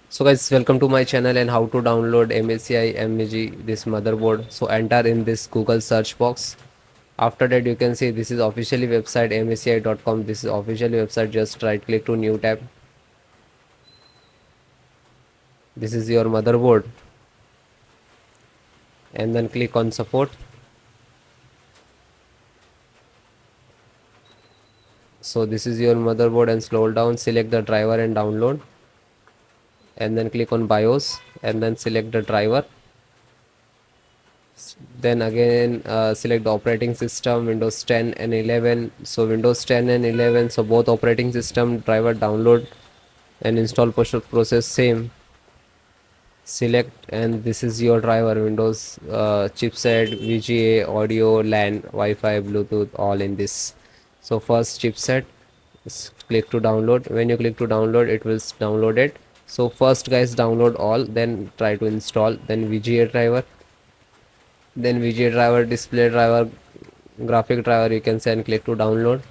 So guys, welcome to my channel and how to download MSI MPG this motherboard. So enter in this Google search box. After that you can see this is officially website msci.com. This is officially website. Just right click to new tab. This is your motherboard and then click on support. So this is your motherboard and scroll down, select the driver and download, and then click on BIOS and then select the driver. Then again select the operating system Windows 10 and 11. So Windows 10 and 11, so both operating system driver download and install process same. Select, and this is your driver Windows chipset, VGA, audio, LAN, Wi-Fi, Bluetooth, all in this. So first chipset, click to download. When you click to download, it will download it. So first guys, download all, then try to install. Then VGA driver, then VGA driver, display driver, graphic driver, you can say, and click to download.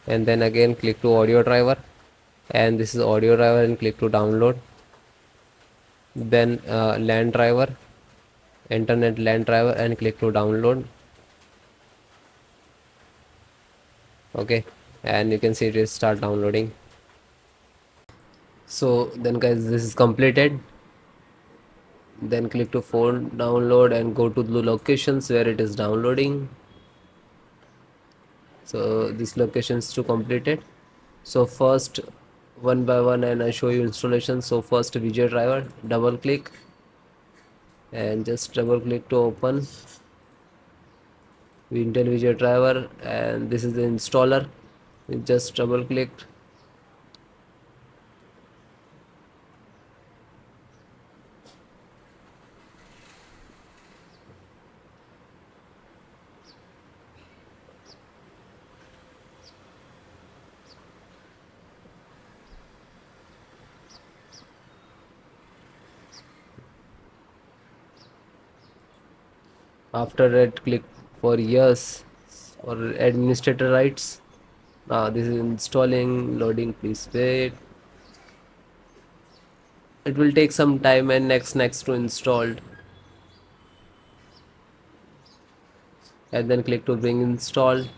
And then again click to audio driver, and this is audio driver, and click to download. Then LAN driver, internet LAN driver, and click to download. Okay, and you can see it is start downloading. So then guys, this is completed. Then click to phone download and go to the locations where it is downloading. So this location is to complete it. So first, one by one, and I show you installation. So first VGA driver, double click and just double click to open Intel VGA driver, and this is the installer. Just double click. After that, click for yes or administrator rights. Now this is installing, loading, please wait. It will take some time, and next to installed, and then click to bring installed,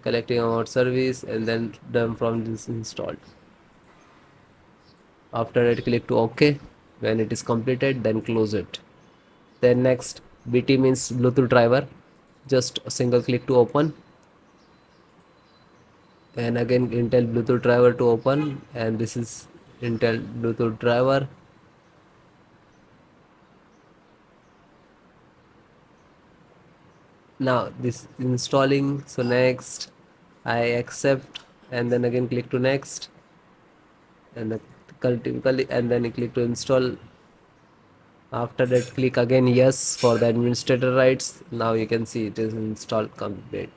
collecting amount service, and then done from this installed. After that, click to OK. When it is completed, then close it. Then next, BT means Bluetooth driver. Just a single click to open, and again Intel Bluetooth driver to open, and this is Intel Bluetooth driver. Now this installing. So next, I accept, and then again click to next, and typically, and then click to install. After that, click again yes for the administrator rights. Now you can see it is installed complete.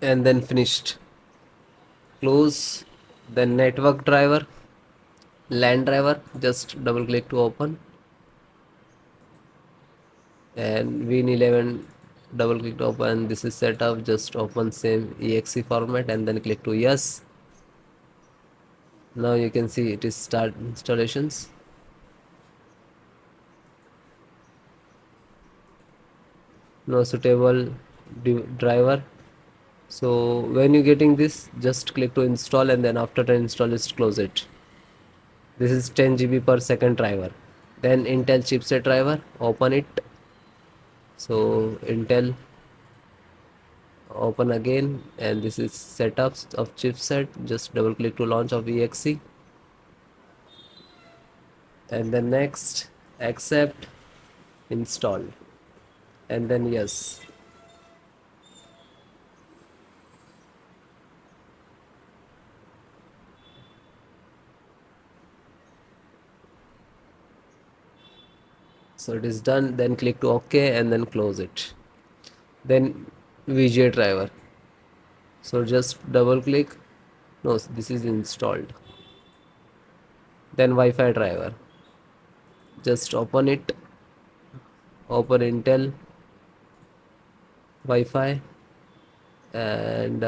And then finished. Close. Then network driver, LAN driver, just double click to open, and Win11, double click to open. This is set up, just open same exe format and then click to yes. Now you can see it is start installations. No suitable driver. So when you getting this, just click to install, and then after the install, just close it. This is 10 GB per second driver. Then Intel chipset driver, open it. So Intel, open again, and this is setups of chipset. Just double click to launch of exe, and then next, accept, install, and then yes. So it is done. Then click to OK and then close it. Then VGA driver. So just double click. No, this is installed. then Wi-Fi driver. Just open it, open Intel Wi-Fi, and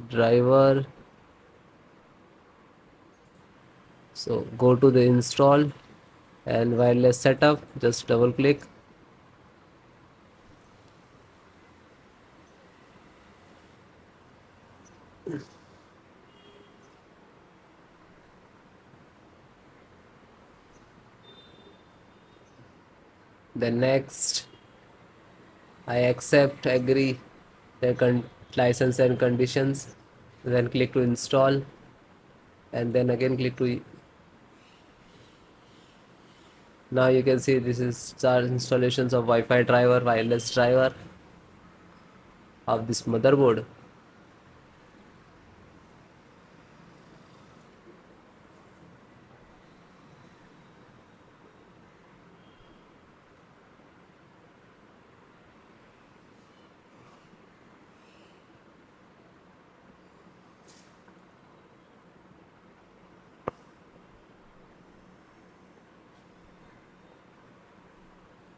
driver. So go to the install and wireless setup, just double click. Then next, I accept, agree the license and conditions. Then click to install, and then again click to. Now you can see this is our installations of Wi-Fi driver, wireless driver of this motherboard.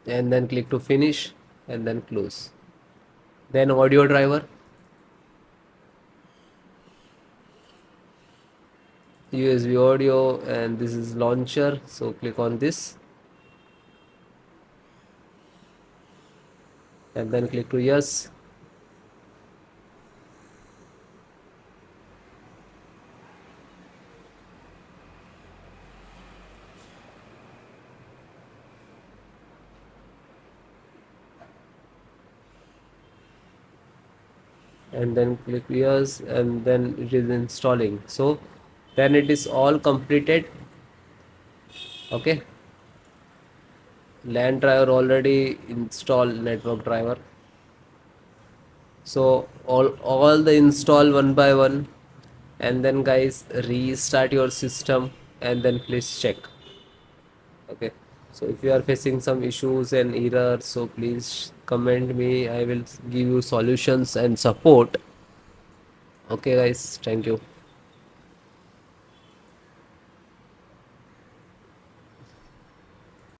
And then click to finish and then close. Then audio driver, USB audio, and this is launcher, so click on this and then click to yes. And then click yes, and then it is installing. So then it is all completed. Okay, LAN driver already installed, network driver. So all the install one by one, and then guys restart your system and then please check. Okay, so if you are facing some issues and errors, so please comment me, I will give you solutions and support. Okay guys, thank you.